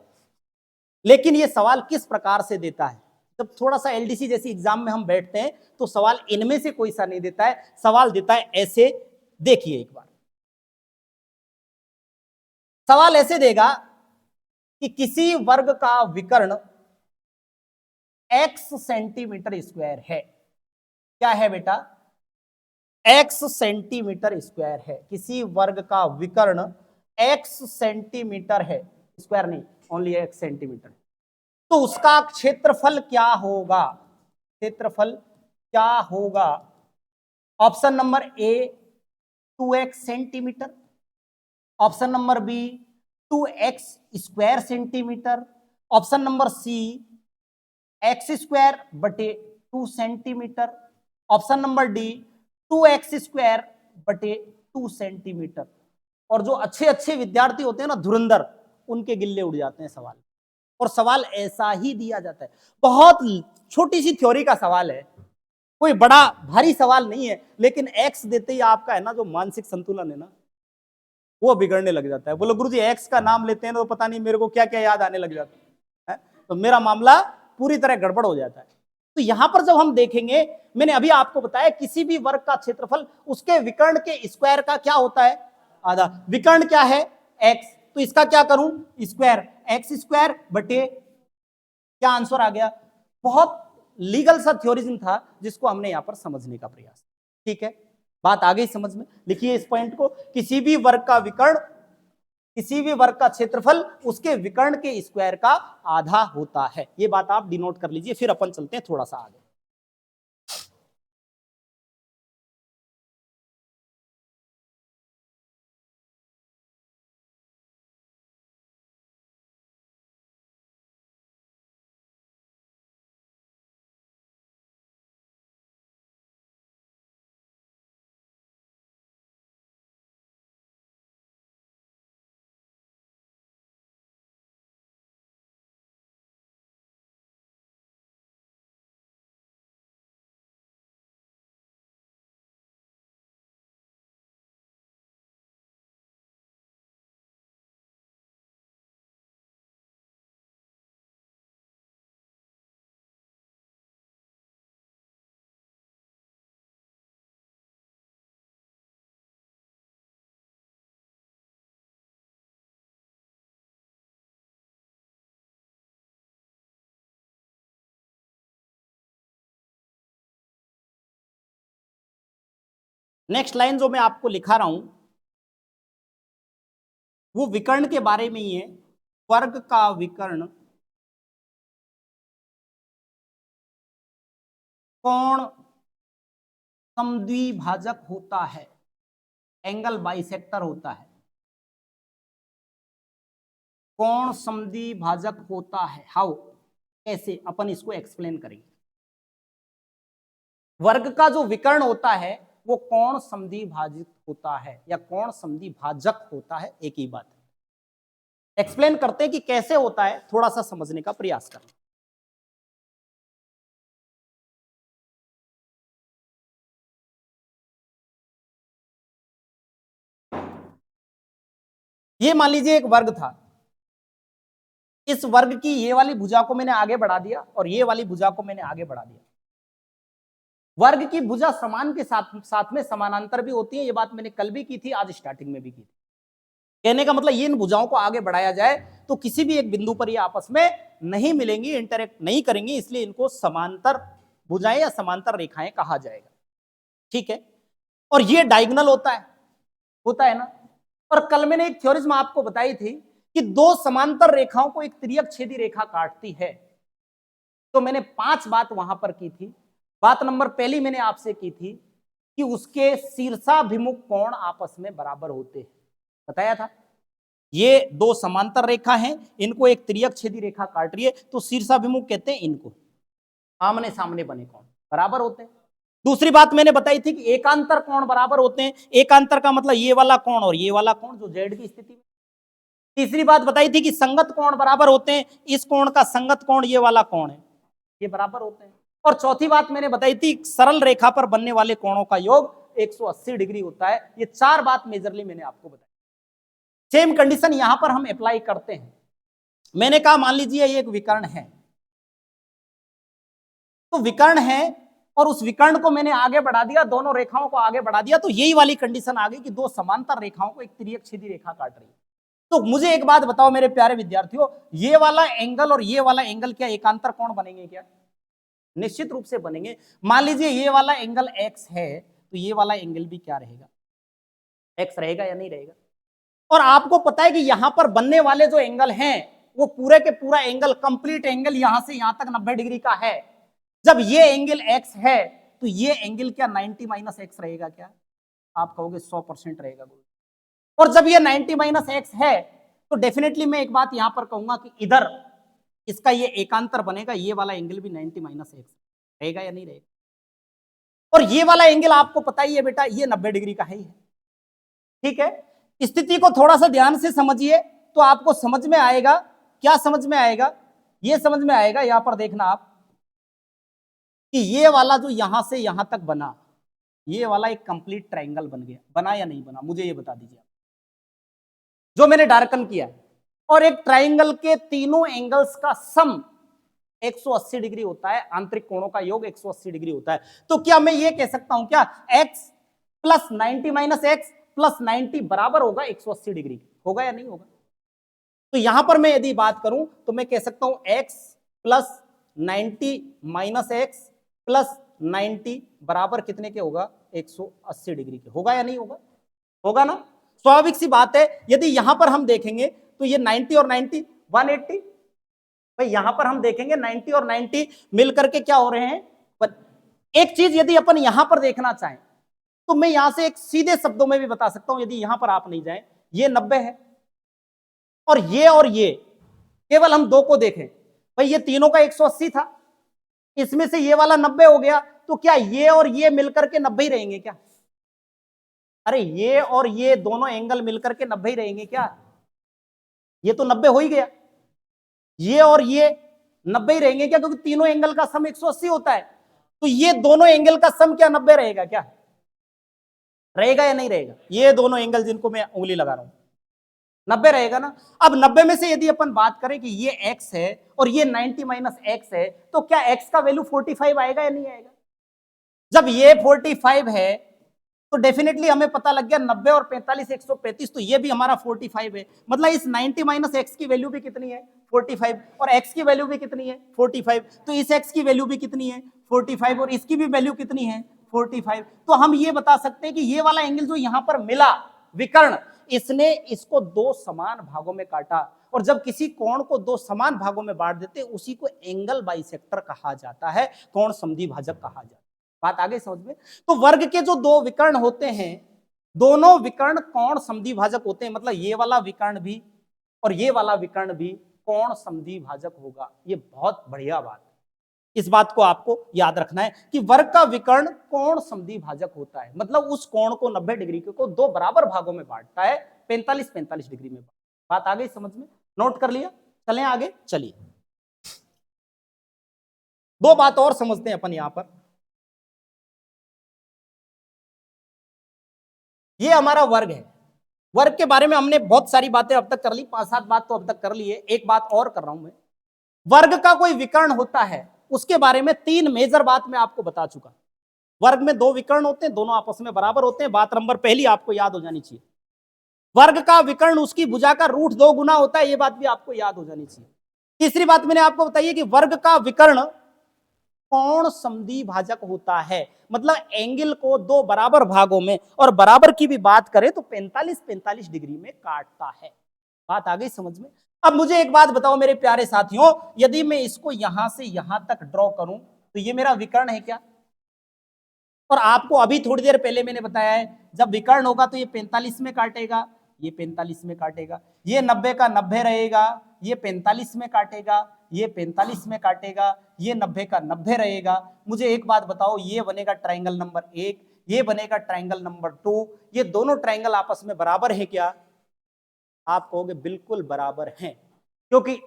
लेकिन ये सवाल किस प्रकार से देता है, जब थोड़ा सा एलडीसी जैसी एग्जाम में हम बैठते हैं तो सवाल इनमें से कोई सा नहीं देता है, सवाल देता है ऐसे। देखिए एक बार सवाल ऐसे देगा कि किसी वर्ग का विकर्ण x सेंटीमीटर स्क्वायर है। क्या है बेटा, x सेंटीमीटर स्क्वायर है। किसी वर्ग का विकर्ण x सेंटीमीटर है, स्क्वायर नहीं, ओनली x सेंटीमीटर, तो उसका क्षेत्रफल क्या होगा, क्षेत्रफल क्या होगा। Option number A 2x centimetre, option number B 2x square centimetre, option number C x² 2 centimetre, option number D 2x² 2 centimetre. और जो अच्छे अच्छे विद्यार्थी होते हैं ना, धुरंधर, उनके गिल्ले उड़ जाते हैं सवाल, और सवाल ऐसा ही दिया जाता है। बहुत छोटी सी थ्योरी का सवाल है, कोई बड़ा भारी सवाल नहीं है, लेकिन एक्स देते ही आपका है ना जो मानसिक संतुलन है ना वो बिगड़ने लग जाता है। बोलो गुरुजी एक्स का नाम लेते हैं तो पता नहीं मेरे को क्या क्या याद आने लग जाता है, तो मेरा मामला पूरी तरह गड़बड़ हो जाता है। तो यहां पर जब हम देखेंगे, मैंने अभी आपको बताया किसी भी वर्ग का क्षेत्रफल उसके विकर्ण के स्क्वायर का क्या होता है, आधा। विकर्ण क्या है, एक्स, तो इसका क्या करूं, स्क्वायर, x² बटे, क्या आंसर आ गया। बहुत लीगल सा थ्योरिज्म था जिसको हमने यहां पर समझने का प्रयास। ठीक है, बात आ गई समझ में। लिखिए इस पॉइंट को, किसी भी वर्ग का विकर्ण, किसी भी वर्ग का क्षेत्रफल उसके विकर्ण के स्क्वायर का आधा होता है। ये बात आप डिनोट कर लीजिए, फिर अपन चलते हैं थोड़ा सा आगे। नेक्स्ट लाइन जो मैं आपको लिखा रहा हूं वो विकर्ण के बारे में ही है। वर्ग का विकर्ण कोण समद्विभाजक होता है, एंगल बाइसेक्टर होता है। कोण समद्विभाजक होता है, हाउ, कैसे, अपन इसको एक्सप्लेन करेंगे। वर्ग का जो विकर्ण होता है वो कोण समद्विभाजित होता है या कोण समद्विभाजक होता है, एक ही बात है। एक्सप्लेन करते हैं कि कैसे होता है, थोड़ा सा समझने का प्रयास करें। ये मान लीजिए एक वर्ग था, इस वर्ग की ये वाली भुजा को मैंने आगे बढ़ा दिया और ये वाली भुजा को मैंने आगे बढ़ा दिया। वर्ग की भुजा समान के साथ साथ में समानांतर भी होती है, ये बात मैंने कल भी की थी, आज स्टार्टिंग में भी की थी। कहने का मतलब ये इन भुजाओं को आगे बढ़ाया जाए तो किसी भी एक बिंदु पर ये आपस में नहीं मिलेंगी, इंटरेक्ट नहीं करेंगी, इसलिए इनको समांतर भुजाएं या समांतर रेखाएं कहा जाएगा। ठीक है, और ये डायगोनल होता है ना। और कल मैंने एक थ्योरिज्म आपको बताई थी कि दो समांतर रेखाओं को एक तिर्यक छेदी रेखा काटती है, तो मैंने 5 बात वहां पर की थी। बात नंबर पहली मैंने आपसे की थी कि उसके शीर्षाभिमुख कोण आपस में बराबर होते हैं, बताया था। ये दो समांतर रेखा हैं, इनको एक तिर्यक छेदी रेखा काट रही है, तो शीर्षाभिमुख कहते हैं इनको, आमने सामने बने कोण बराबर होते हैं। दूसरी बात मैंने बताई थी कि एकांतर कोण बराबर होते हैं। एकांतर का मतलब ये वाला कोण और ये वाला कोण जो जेड की स्थिति में। तीसरी बात बताई थी कि संगत कोण बराबर होते हैं, इस कोण का संगत कोण ये वाला कोण है, ये बराबर होते हैं। और चौथी बात मैंने बताई थी सरल रेखा पर बनने वाले कोणों का योग 180 डिग्री होता है। ये 4 बात मेजरली मैंने आपको बताई। सेम कंडीशन यहां पर हम अप्लाई करते हैं। मैंने कहा मान लीजिए ये एक विकर्ण है, तो विकर्ण है और उस विकर्ण को मैंने आगे बढ़ा दिया, दोनों रेखाओं को आगे बढ़ा दिया, तो यही वाली कंडीशन आ गई कि दो समांतर रेखाओं को एक तिर्यक छेदी रेखा काट रही है। तो मुझे एक बात बताओ मेरे प्यारे विद्यार्थियों, ये वाला एंगल और ये वाला एंगल क्या एकांतर कोण बनेंगे क्या? निश्चित रूप से बनेंगे। मान लीजिए ये वाला एंगल x है, तो ये वाला एंगल भी क्या रहेगा? x रहेगा या नहीं रहेगा? और आपको पता है कि यहां पर बनने वाले जो एंगल हैं वो पूरे के पूरा एंगल, कंप्लीट एंगल यहां से यहां तक 90 डिग्री का है। जब ये एंगल x है तो ये एंगल क्या 90 माइनस एक्स रहेगा क्या? आप कहोगे 100% रहेगा। और जब ये 90 माइनस एक्स है तो डेफिनेटली मैं एक बात यहां पर कहूंगा कि इधर इसका ये एकांतर बनेगा, ये वाला एंगल भी 90 माइनस एक्स रहेगा या नहीं रहेगा? और ये वाला एंगल आपको पता ही है बेटा, ये 90 डिग्री का है। ठीक है, स्थिति को थोड़ा सा ध्यान से समझिए तो आपको समझ में आएगा। क्या समझ में आएगा? ये समझ में आएगा, यहां पर देखना आप कि ये वाला जो यहां से यहां तक बना, ये वाला एक कंप्लीट ट्रायंगल बन गया। बना या नहीं बना मुझे ये बता दीजिए, जो मैंने डार्कन किया है। और एक ट्रायंगल के तीनों एंगल्स का सम 180 डिग्री होता है, आंतरिक कोणों का योग 180 डिग्री होता है। तो क्या मैं ये कह सकता हूं क्या x plus 90 minus x plus 90 बराबर होगा 180 डिग्री? होगा या नहीं होगा? तो यहां पर मैं यदि बात करूं तो मैं कह सकता हूं x plus 90 minus x plus 90 बराबर कितने के होगा? 180 डिग्री के। होगा या नहीं होगा? होगा ना? स्वाभाविक सी बात है। यदि यहां पर हम देखेंगे तो ये 90 और 90 180, भाई यहां पर हम देखेंगे 90 और 90 मिलकर के क्या हो रहे हैं? एक चीज यदि अपन यहां पर देखना चाहें तो मैं यहां से एक सीधे शब्दों में भी बता सकता हूं, यदि यहां पर आप नहीं जाएं, ये 90 है और ये केवल हम दो को देखें, भाई ये तीनों का 180 था, इसमें से ये वाला 90 हो गया, तो क्या ये और ये मिलकर के 90 ही रहेंगे क्या? अरे ये और ये दोनों एंगल मिलकर के 90 ही रहेंगे क्या? ये तो 90 हो ही गया। ये और ये 90 ही रहेंगे क्या? क्योंकि तीनों एंगल का सम 180 होता है। तो ये दोनों एंगल का सम क्या 90 रहेगा क्या? रहेगा या नहीं रहेगा? ये दोनों एंगल जिनको मैं उंगली लगा रहा हूं 90 रहेगा ना। अब 90 में से यदि अपन बात करें कि ये x है और ये 90 माइनस एक्स है, तो क्या x का वैल्यू 45 आएगा या नहीं आएगा? जब ये 45 है तो डेफिनेटली हमें पता लग गया 90 और 45 135, तो ये भी हमारा 45 है। मतलब इस 90 माइनस एक्स की वैल्यू भी कितनी है? 45। और x की वैल्यू भी कितनी है? 45। तो इस x की वैल्यू भी कितनी है? 45। और इसकी भी वैल्यू कितनी है? 45। तो हम ये बता सकते हैं कि ये वाला एंगल जो यहां पर मिला विकर्ण, इसने इसको दो समान भागों में काटा। और जब किसी कोण को दो समान भागों में बांट देते उसी को एंगल बाइसेक्टर कहा जाता है, कोण समद्विभाजक कहा जाता है। बात आगे समझ में? तो वर्ग के जो दो विकर्ण होते हैं, दोनों विकर्ण कोण समद्विभाजक होते हैं। मतलब ये वाला विकर्ण भी और ये वाला विकर्ण भी कोण समद्विभाजक होगा। ये बहुत बढ़िया बात है, इस बात को आपको याद रखना है कि वर्ग का विकर्ण कोण समद्विभाजक होता है। मतलब उस कोण को 90 डिग्री को दो बराबर भागों में बांटता है, 45-45 डिग्री में। बात आ गई समझ में? नोट कर लिया? चलें आगे। चलिए दो बात और समझते हैं अपन यहां पर। ये हमारा वर्ग है, वर्ग के बारे में हमने बहुत सारी बातें अब तक कर ली, 5-7 बात तो अब तक कर ली है, एक बात और कर रहा हूं मैं। वर्ग का कोई विकर्ण होता है उसके बारे में 3 मेजर बात मैं आपको बता चुका। वर्ग में 2 विकर्ण होते हैं, दोनों आपस में बराबर होते हैं, बात नंबर पहली आपको याद हो जानी चाहिए। वर्ग का विकर्ण उसकी भुजा का रूट 2 गुना होता है, यह बात भी आपको याद हो जानी चाहिए। तीसरी बात मैंने आपको बताई है कि वर्ग का विकर्ण कोण समद्वि भाजक होता है, मतलब एंगल को 2 बराबर भागों में, और बराबर की भी बात करें तो 45-45 डिग्री में काटता है। बात आ गई समझ में? अब मुझे एक बात बताओ मेरे प्यारे साथियों, यदि मैं इसको यहां से यहां तक ड्रॉ करूं तो ये मेरा विकर्ण है क्या? और आपको अभी थोड़ी देर पहले मैंने बताया है, जब विकर्ण होगा तो ये 45 में काटेगा, ये 45 में काटेगा, ये 90 का 90 रहेगा, ये 45 में काटेगा, ये 45 में काटेगा, ये 90 का 90 रहेगा। मुझे एक बात बताओ, ये बनेगा ट्रायंगल नंबर 1, ये बनेगा ट्रायंगल नंबर 2, ये दोनों ट्रायंगल आपस में बराबर है क्या? आप कहोगे बिल्कुल बराबर हैं, क्योंकि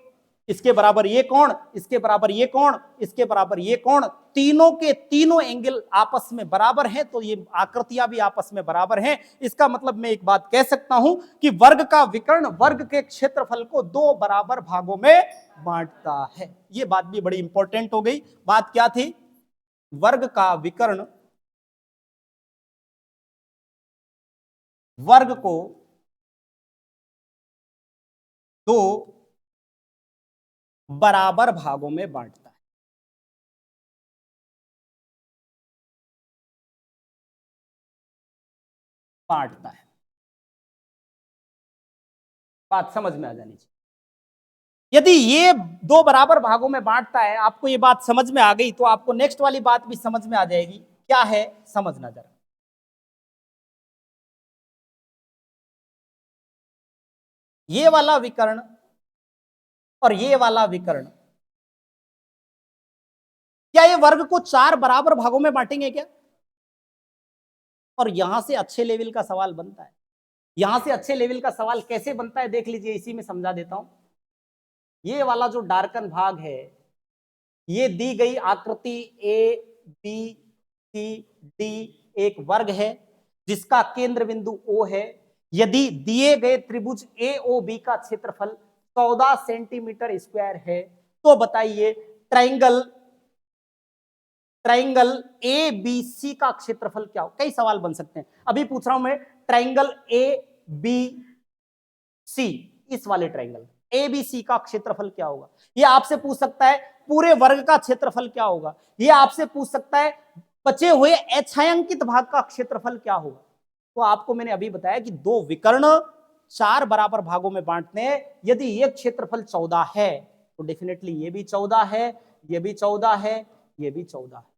इसके बराबर ये कोण, इसके बराबर ये कोण, इसके बराबर ये कोण, तीनों के तीनों एंगल आपस में बराबर हैं, तो ये आकृतियां भी आपस में बराबर हैं। इसका मतलब मैं एक बात कह सकता हूं कि वर्ग का विकर्ण वर्ग के क्षेत्रफल को 2 बराबर भागों में बांटता है। ये बात भी बड़ी इंपॉर्टेंट हो गई। बात क्या थी? वर्ग का विकर्ण वर्ग को 2 बराबर भागों में बांटता है। बांटता है, बात समझ में आ जानी चाहिए। यदि ये 2 बराबर भागों में बांटता है, आपको ये बात समझ में आ गई, तो आपको नेक्स्ट वाली बात भी समझ में आ जाएगी। क्या है? समझना जरा। ये वाला विकर्ण और ये वाला विकर्ण, क्या ये वर्ग को 4 बराबर भागों में बांटेंगे क्या? और यहां से अच्छे लेवल का सवाल बनता है। यहां से अच्छे लेवल का सवाल कैसे बनता है देख लीजिए, इसी में समझा देता हूं। ये वाला जो डार्कन भाग है, ये दी गई आकृति ए बी सी डी एक वर्ग है जिसका केंद्र बिंदु O है। यदि दिए गए त्रिभुज AOB का क्षेत्रफल 14 सेंटीमीटर स्क्वायर है, तो बताइए ट्राइंगल ट्राइंगल ABC का क्षेत्रफल क्या हो? कई सवाल बन सकते हैं। अभी पूछ रहा हूं मैं, ट्राइंगल ABC, इस वाले ट्राइंगल ABC का क्षेत्रफल क्या होगा? ये आपसे पूछ सकता है पूरे वर्ग का क्षेत्रफल क्या होगा? ये आपसे पूछ सकता है बचे हुए अछायांकित भाग का क्षेत्रफल क्या होगा? तो आपको मैंने अभी बताया कि 2 विकर्ण 4 बराबर भागों में बांटते हैं। यदि ये क्षेत्रफल 14 है तो डेफिनेटली ये भी 14 है, ये भी 14 है, ये भी 14 है।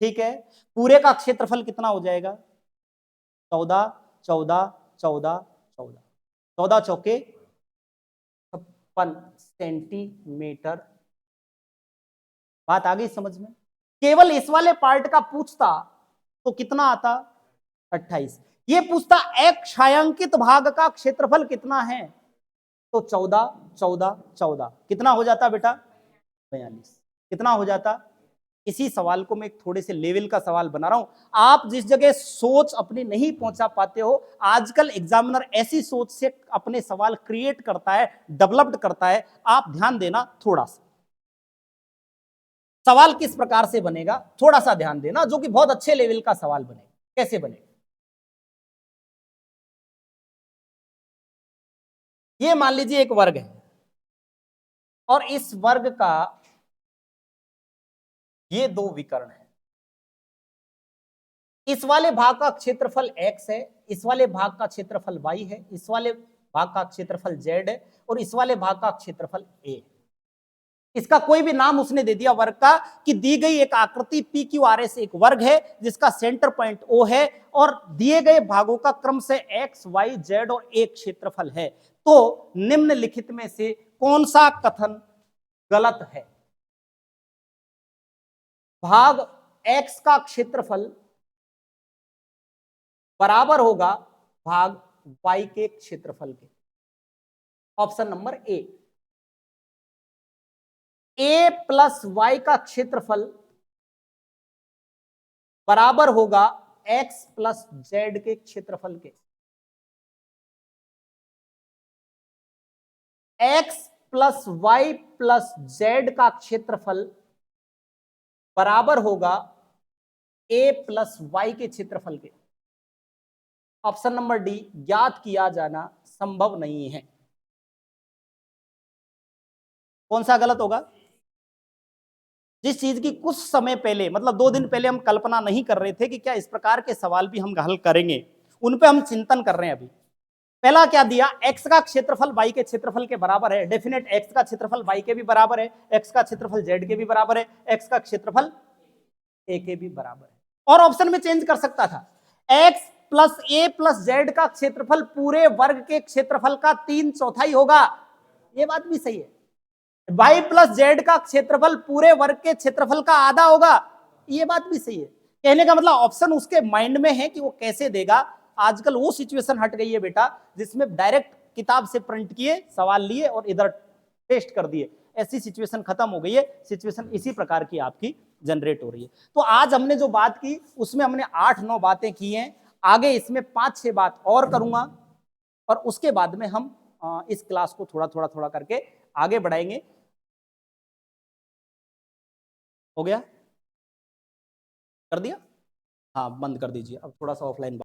ठीक है, पूरे का क्षेत्रफल कितना हो जाएगा? 14 14 14 14, 14 चौके 56 सेंटीमीटर। बात आ गई समझ में? केवल इस वाले पार्ट का पूछता तो कितना आता? 28। ये पूछता एक छायांकित भाग का क्षेत्रफल कितना है, तो 14 14 14 कितना हो जाता बेटा? 42। कितना हो जाता? इसी सवाल को मैं एक थोड़े से लेवल का सवाल बना रहा हूं। आप जिस जगह सोच अपनी नहीं पहुंचा पाते हो, आजकल एग्जामिनर ऐसी सोच से अपने सवाल क्रिएट करता है, डेवलप्ड करता है। आप ध्यान देना थोड़ा सा, सवाल किस प्रकार से बनेगा थोड़ा सा ध्यान देना, जो कि बहुत अच्छे लेवल का सवाल बनेगा। कैसे बनेगा? ये मान लीजिए एक वर्ग है और इस वर्ग का ये 2 विकर्ण है। इस वाले भाग का क्षेत्रफल x है, इस वाले भाग का क्षेत्रफल y है, इस वाले भाग का क्षेत्रफल z है, और इस वाले भाग का क्षेत्रफल a है। इसका कोई भी नाम उसने दे दिया वर्ग का, कि दी गई एक आकृति PQRS एक वर्ग है जिसका सेंटर पॉइंट O है और दिए गए भागों का क्रम से x, y, z और a क्षेत्रफल है। तो निम्नलिखित में से कौन सा कथन गलत है? भाग x का क्षेत्रफल बराबर होगा भाग y के क्षेत्रफल के। Option number A plus Y का क्षेत्रफल बराबर होगा x प्लस जेड के क्षेत्रफल के। x plus Y plus Z का क्षेत्रफल बराबर होगा a प्लस वाई के क्षेत्रफल के। ऑप्शन नंबर डी, ज्ञात किया जाना संभव नहीं है। कौन सा गलत होगा? जिस चीज की कुछ समय पहले, मतलब 2 दिन पहले हम कल्पना नहीं कर रहे थे कि क्या इस प्रकार के सवाल भी हम हल करेंगे, उन पे हम चिंतन कर रहे हैं अभी। पहला क्या दिया, x का क्षेत्रफल y के क्षेत्रफल के बराबर है। डेफिनेट x का क्षेत्रफल y के भी बराबर है, x का क्षेत्रफल z के भी बराबर है, x का क्षेत्रफल a के भी बराबर है। और ऑप्शन में चेंज कर सकता था, x plus a plus z का क्षेत्रफल पूरे वर्ग के क्षेत्रफल का 3/4 होगा। ये बात भी सही है। y प्लस z का क्षेत्रफल पूरे वर्ग के क्षेत्रफल का आधा होगा। ये बात भी सही है। कहने का मतलब ऑप्शन उसके माइंड में है कि वो कैसे देगा। आजकल वो सिचुएशन हट गई है बेटा, जिसमें डायरेक्ट किताब से प्रिंट किए, सवाल लिए और इधर टेस्ट कर दिए। ऐसी सिचुएशन खत्म हो गई है। सिचुएशन इसी प्रकार की आपकी जनरेट हो रही है। तो आज हमने जो बात की उसमें हमने 8-9 बातें की हैं। आगे इसमें 5-6 बात और करूंगा और उसके बाद में हम इस क्लास को थोड़ा करके आगे बढ़ाएंगे। हो गया? कर दिया? हाँ, बंद कर दीजिए अब, थोड़ा सा ऑफलाइन